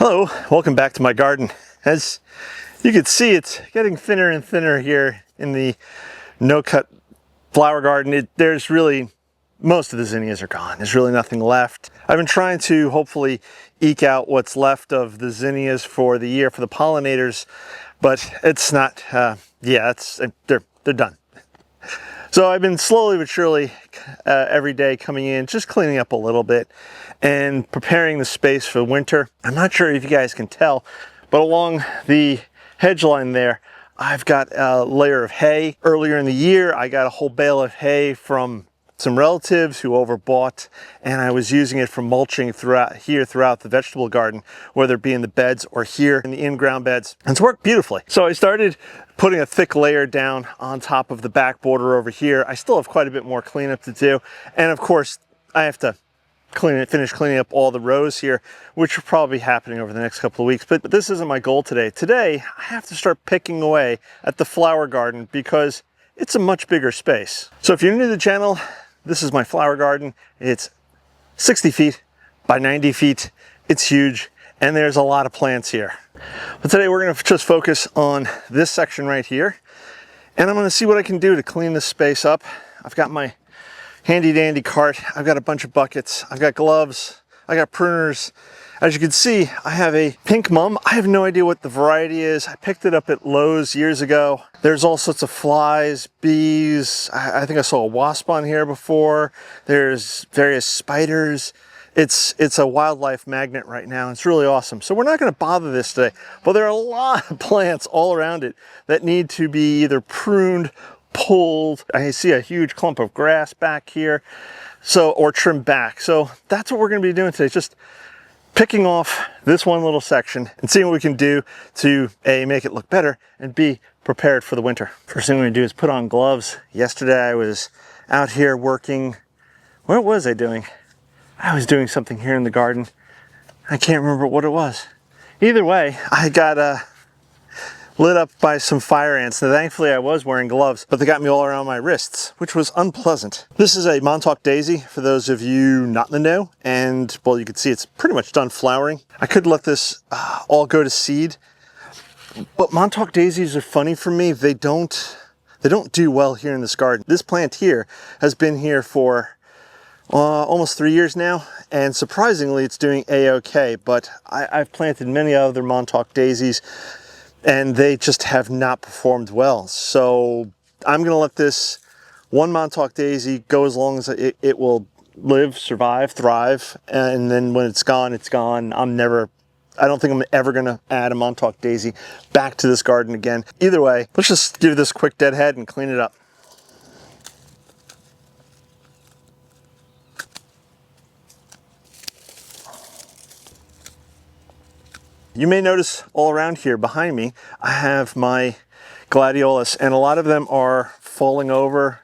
Hello, welcome back to my garden. As you can see, it's getting thinner and thinner here in the no-cut flower garden. There's really, most of the zinnias are gone. There's really nothing left. I've been trying to hopefully eke out what's left of the zinnias for the year for the pollinators, but it's not, they're done. So I've been slowly but surely every day coming in, just cleaning up a little bit and preparing the space for winter. I'm not sure if you guys can tell, but along the hedge line there, I've got a layer of hay. Earlier in the year, I got a whole bale of hay from some relatives who overbought, and I was using it for mulching throughout the vegetable garden, whether it be in the beds or here in the in-ground beds. And it's worked beautifully. So I started putting a thick layer down on top of the back border over here. I still have quite a bit more cleanup to do. And of course, I have to finish cleaning up all the rows here, which will probably be happening over the next couple of weeks. But this isn't my goal today. Today, I have to start picking away at the flower garden because it's a much bigger space. So if you're new to the channel, this is my flower garden. It's 60 feet by 90 feet. It's huge, and there's a lot of plants here. But today we're gonna just focus on this section right here, and I'm gonna see what I can do to clean this space up. I've got my handy dandy cart. I've got a bunch of buckets. I've got gloves. I got pruners. As you can see, I have a pink mum. I have no idea what the variety is. I picked it up at Lowe's years ago. There's all sorts of flies, bees. I think I saw a wasp on here before. There's various spiders. It's a wildlife magnet right now. It's really awesome. So we're not going to bother this today, but there are a lot of plants all around it that need to be either pruned, pulled. I see a huge clump of grass back here, or trimmed back. So that's what we're going to be doing today. Just picking off this one little section and seeing what we can do to A, make it look better, and B, prepared for the winter. First thing we're gonna do is put on gloves. Yesterday I was out here working. What was I doing? I was doing something here in the garden. I can't remember what it was. Either way, I got lit up by some fire ants. Now, thankfully I was wearing gloves, but they got me all around my wrists, which was unpleasant. This is a Montauk Daisy, for those of you not in the know, and well, you can see it's pretty much done flowering. I could let this all go to seed, but Montauk Daisies are funny for me. They don't do well here in this garden. This plant here has been here for almost 3 years now, and surprisingly it's doing a-okay, but I've planted many other Montauk Daisies and they just have not performed well. So I'm gonna let this one Montauk Daisy go as long as it will live, survive, thrive, and then when it's gone, it's gone. I don't think I'm ever gonna add a Montauk Daisy back to this garden again. Either way, let's just give this a quick deadhead and clean it up. You may notice all around here behind me, I have my gladiolus, and a lot of them are falling over.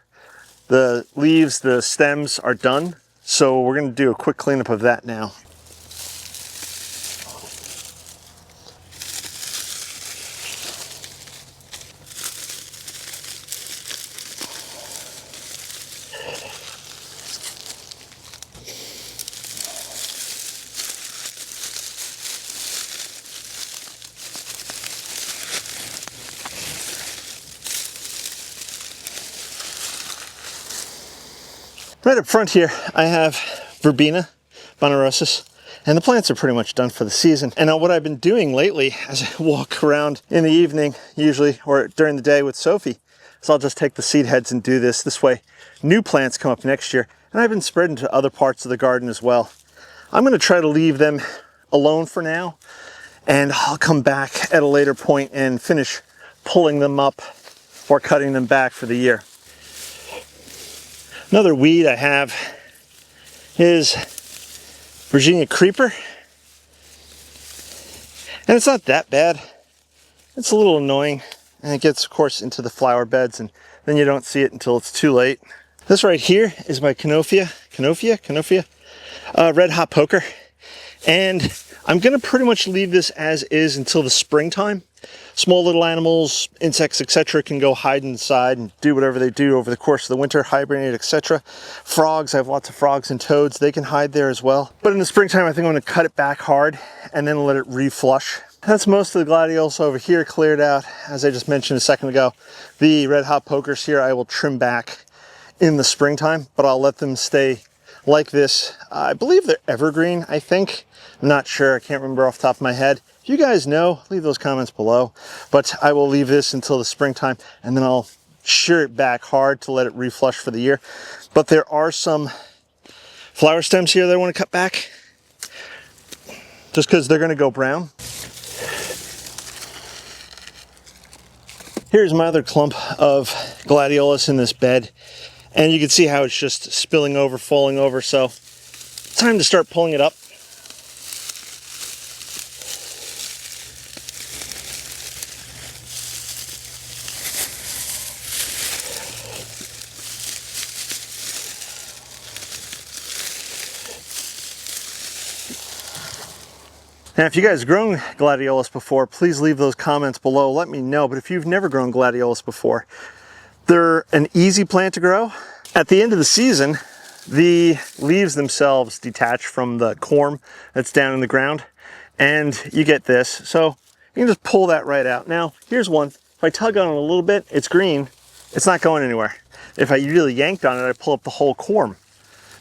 The leaves, the stems are done. So we're gonna do a quick cleanup of that now. Right up front here, I have Verbena bonarosus, and the plants are pretty much done for the season. And what I've been doing lately as I walk around in the evening, usually, or during the day with Sophie, is I'll just take the seed heads and do this. This way, new plants come up next year, and I've been spreading to other parts of the garden as well. I'm gonna try to leave them alone for now, and I'll come back at a later point and finish pulling them up or cutting them back for the year. Another weed I have is Virginia Creeper. And it's not that bad. It's a little annoying, and it gets, of course, into the flower beds, and then you don't see it until it's too late. This right here is my Canofia, Red Hot Poker. And I'm gonna pretty much leave this as is until the springtime. Small little animals, insects, etc. can go hide inside and do whatever they do over the course of the winter, hibernate, etc. Frogs, I have lots of frogs and toads, they can hide there as well. But in the springtime, I think I'm gonna cut it back hard and then let it reflush. That's most of the gladiolus over here cleared out. As I just mentioned a second ago, the red hot pokers here I will trim back in the springtime, but I'll let them stay like this. I believe they're evergreen, I think. I'm not sure, I can't remember off the top of my head. If you guys know, leave those comments below. But I will leave this until the springtime, and then I'll shear it back hard to let it reflush for the year. But there are some flower stems here that I want to cut back, just because they're going to go brown. Here's my other clump of gladiolus in this bed, and you can see how it's just spilling over, falling over, so it's time to start pulling it up. Now, if you guys have grown gladiolus before, please leave those comments below. Let me know. But if you've never grown gladiolus before, they're an easy plant to grow. At the end of the season, the leaves themselves detach from the corm that's down in the ground, and you get this. So you can just pull that right out. Now, here's one. If I tug on it a little bit, it's green. It's not going anywhere. If I really yanked on it, I pull up the whole corm.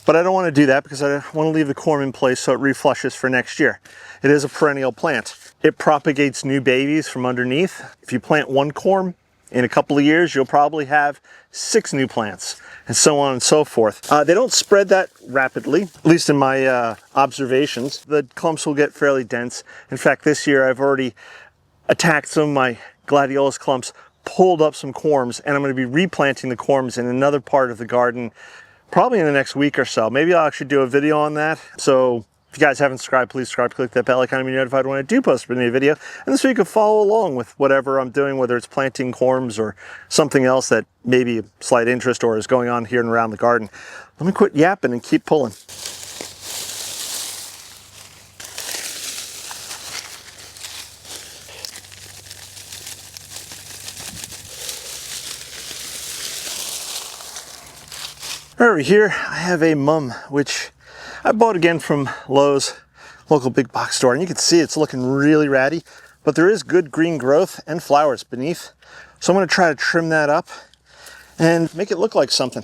But I don't want to do that because I want to leave the corm in place so it reflushes for next year. It is a perennial plant. It propagates new babies from underneath. If you plant one corm, in a couple of years, you'll probably have 6 new plants, and so on and so forth. They don't spread that rapidly, at least in my observations. The clumps will get fairly dense. In fact, this year I've already attacked some of my gladiolus clumps, pulled up some corms, and I'm going to be replanting the corms in another part of the garden probably in the next week or so. Maybe I'll actually do a video on that. So if you guys haven't subscribed, please subscribe, click that bell icon to be notified when I do post a new video. And this way you can follow along with whatever I'm doing, whether it's planting corms or something else that maybe a slight interest or is going on here and around the garden. Let me quit yapping and keep pulling. Over here, I have a mum, which I bought again from Lowe's, local big box store, and you can see it's looking really ratty, but there is good green growth and flowers beneath. So I'm going to try to trim that up and make it look like something.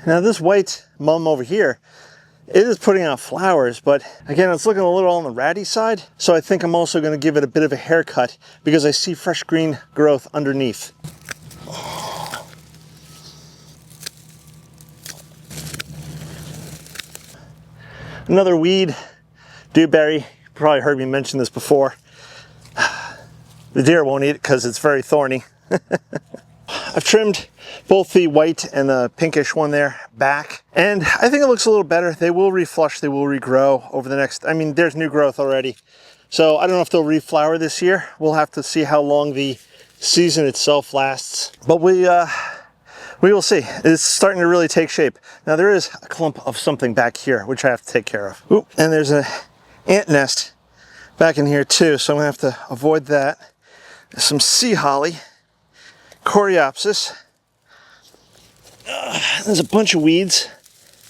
Now this white mum over here, it is putting out flowers, but again, it's looking a little on the ratty side. So I think I'm also going to give it a bit of a haircut because I see fresh green growth underneath. Another weed, dewberry. You probably heard me mention this before. The deer won't eat it because it's very thorny. I've trimmed both the white and the pinkish one there back, and I think it looks a little better. They will reflush, they will regrow over the next, I mean, there's new growth already. So I don't know if they'll reflower this year. We'll have to see how long the season itself lasts, but we will see. It's starting to really take shape. Now there is a clump of something back here, which I have to take care of. Ooh, and there's an ant nest back in here too, so I'm gonna have to avoid that. There's some sea holly. Coreopsis. There's a bunch of weeds.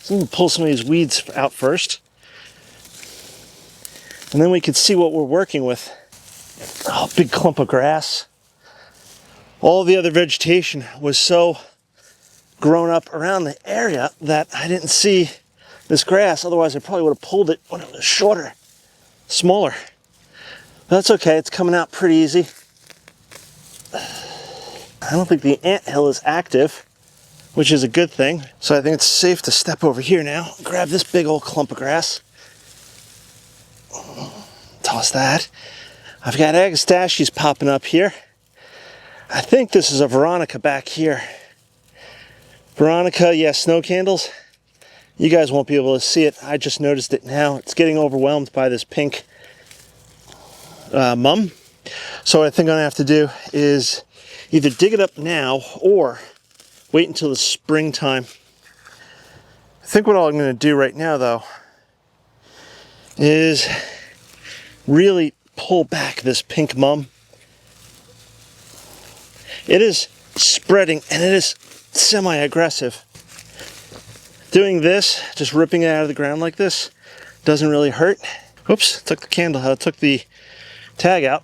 So I'm going to pull some of these weeds out first. And then we can see what we're working with. Oh, big clump of grass. All the other vegetation was so grown up around the area that I didn't see this grass. Otherwise, I probably would have pulled it when it was shorter, smaller. But that's okay. It's coming out pretty easy. I don't think the anthill is active, which is a good thing. So I think it's safe to step over here now, grab this big old clump of grass. Toss that. I've got Agastaches popping up here. I think this is a Veronica back here. Veronica, yeah, snow candles. You guys won't be able to see it. I just noticed it now. It's getting overwhelmed by this pink mum. So what I think I'm gonna have to do is either dig it up now or wait until the springtime. I think what I'm going to do right now, though, is really pull back this pink mum. It is spreading and it is semi-aggressive. Doing this, just ripping it out of the ground like this, doesn't really hurt. Oops, took the candle out, took the tag out.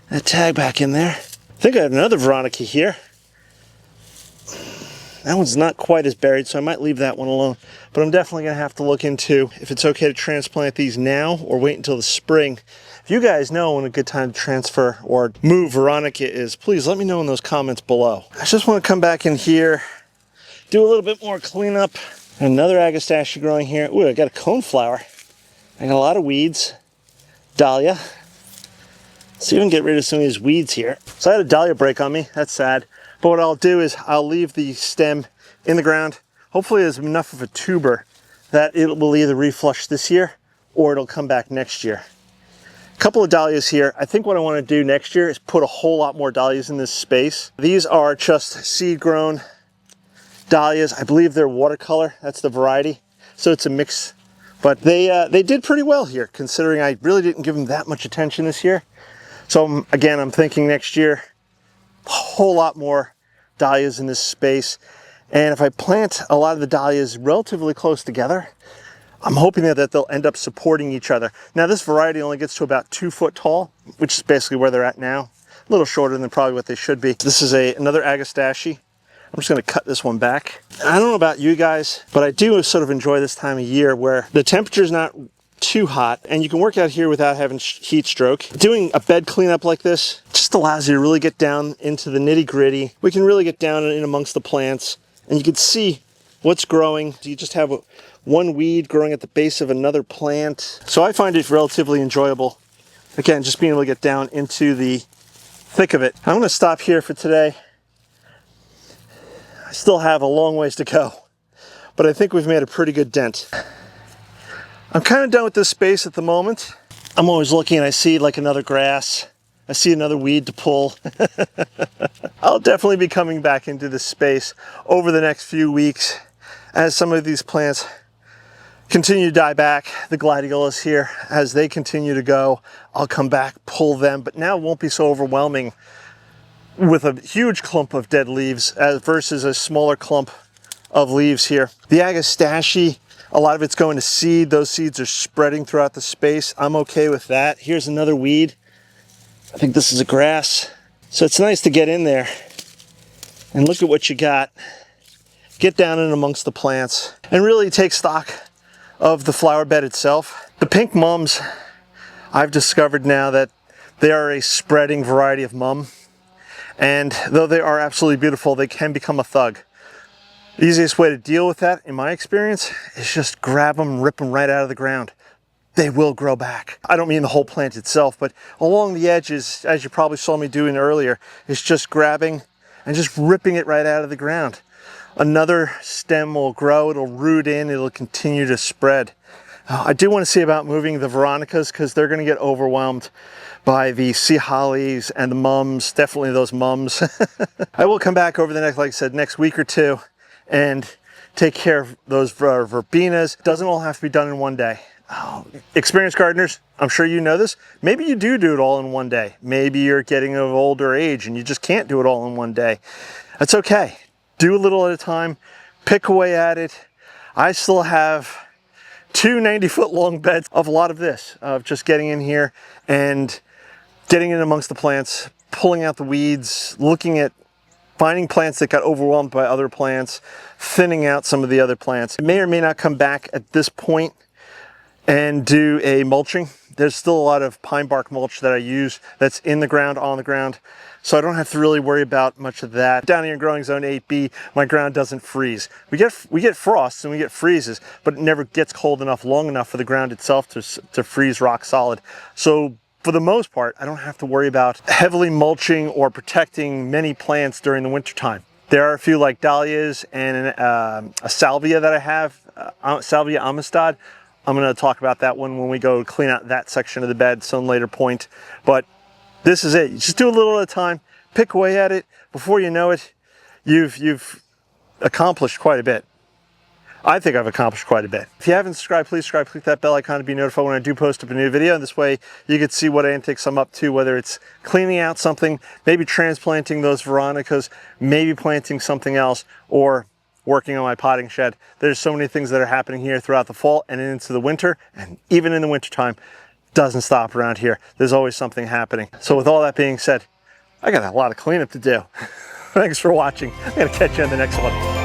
That tag back in there. I think I have another Veronica here. That one's not quite as buried, so I might leave that one alone. But I'm definitely going to have to look into if it's okay to transplant these now or wait until the spring. If you guys know when a good time to transfer or move Veronica is, please let me know in those comments below. I just want to come back in here, do a little bit more cleanup. Another Agastache growing here. Ooh, I got a coneflower. I got a lot of weeds. Dahlia. Let's see if we can get rid of some of these weeds here. So I had a dahlia break on me. That's sad. But what I'll do is I'll leave the stem in the ground. Hopefully there's enough of a tuber that it will either reflush this year or it'll come back next year. A couple of dahlias here. I think what I want to do next year is put a whole lot more dahlias in this space. These are just seed grown dahlias. I believe they're watercolor. That's the variety. So it's a mix. But they did pretty well here considering I really didn't give them that much attention this year. So again, I'm thinking next year, a whole lot more dahlias in this space. And if I plant a lot of the dahlias relatively close together, I'm hoping that they'll end up supporting each other. Now this variety only gets to about 2 foot tall, which is basically where they're at now. A little shorter than probably what they should be. This is another Agastache. I'm just going to cut this one back. I don't know about you guys, but I do sort of enjoy this time of year where the temperature's not too hot and you can work out here without having heat stroke. Doing a bed cleanup like this just allows you to really get down into the nitty gritty. We can really get down in amongst the plants and you can see what's growing. You just have one weed growing at the base of another plant. So I find it relatively enjoyable. Again, just being able to get down into the thick of it. I'm going to stop here for today. I still have a long ways to go, but I think we've made a pretty good dent. I'm kind of done with this space at the moment. I'm always looking and I see like another grass. I see another weed to pull. I'll definitely be coming back into this space over the next few weeks as some of these plants continue to die back. The gladiolus here, as they continue to go, I'll come back, pull them, but now it won't be so overwhelming with a huge clump of dead leaves versus a smaller clump of leaves here. The Agastache, a lot of it's going to seed. Those seeds are spreading throughout the space. I'm okay with that. Here's another weed. I think this is a grass. So it's nice to get in there and look at what you got. Get down in amongst the plants and really take stock of the flower bed itself. The pink mums, I've discovered now that they are a spreading variety of mum. And though they are absolutely beautiful, they can become a thug. The easiest way to deal with that, in my experience, is just grab them, rip them right out of the ground. They will grow back. I don't mean the whole plant itself, but along the edges, as you probably saw me doing earlier, is just grabbing and just ripping it right out of the ground. Another stem will grow, it'll root in, it'll continue to spread. I do want to see about moving the Veronicas because they're going to get overwhelmed by the sea hollies and the mums, definitely those mums. I will come back over the next, like I said, next week or two and take care of those verbenas. Doesn't all have to be done in one day. Oh, experienced gardeners, I'm sure you know this. Maybe you do it all in one day. Maybe you're getting of older age and you just can't do it all in one day. That's okay. Do a little at a time, pick away at it. I still have 2 90-foot long beds of a lot of this, of just getting in here and getting in amongst the plants, pulling out the weeds, looking at finding plants that got overwhelmed by other plants, thinning out some of the other plants. I may or may not come back at this point and do a mulching. There's still a lot of pine bark mulch that I use that's in the ground, on the ground, so I don't have to really worry about much of that. Down here in growing zone 8B, my ground doesn't freeze. We get frosts and we get freezes, but it never gets cold enough, long enough for the ground itself to freeze rock solid. So for the most part, I don't have to worry about heavily mulching or protecting many plants during the winter time. There are a few like dahlias and a salvia that I have, Salvia Amistad. I'm going to talk about that one when we go clean out that section of the bed some later point. But this is it. You just do a little at a time, pick away at it. Before you know it, you've accomplished quite a bit. I think I've accomplished quite a bit. If you haven't subscribed, please subscribe, click that bell icon to be notified when I do post up a new video. And this way you can see what antics I'm up to, whether it's cleaning out something, maybe transplanting those Veronicas, maybe planting something else, or working on my potting shed. There's so many things that are happening here throughout the fall and into the winter, and even in the wintertime, doesn't stop around here. There's always something happening. So with all that being said, I got a lot of cleanup to do. Thanks for watching. I'm gonna catch you on the next one.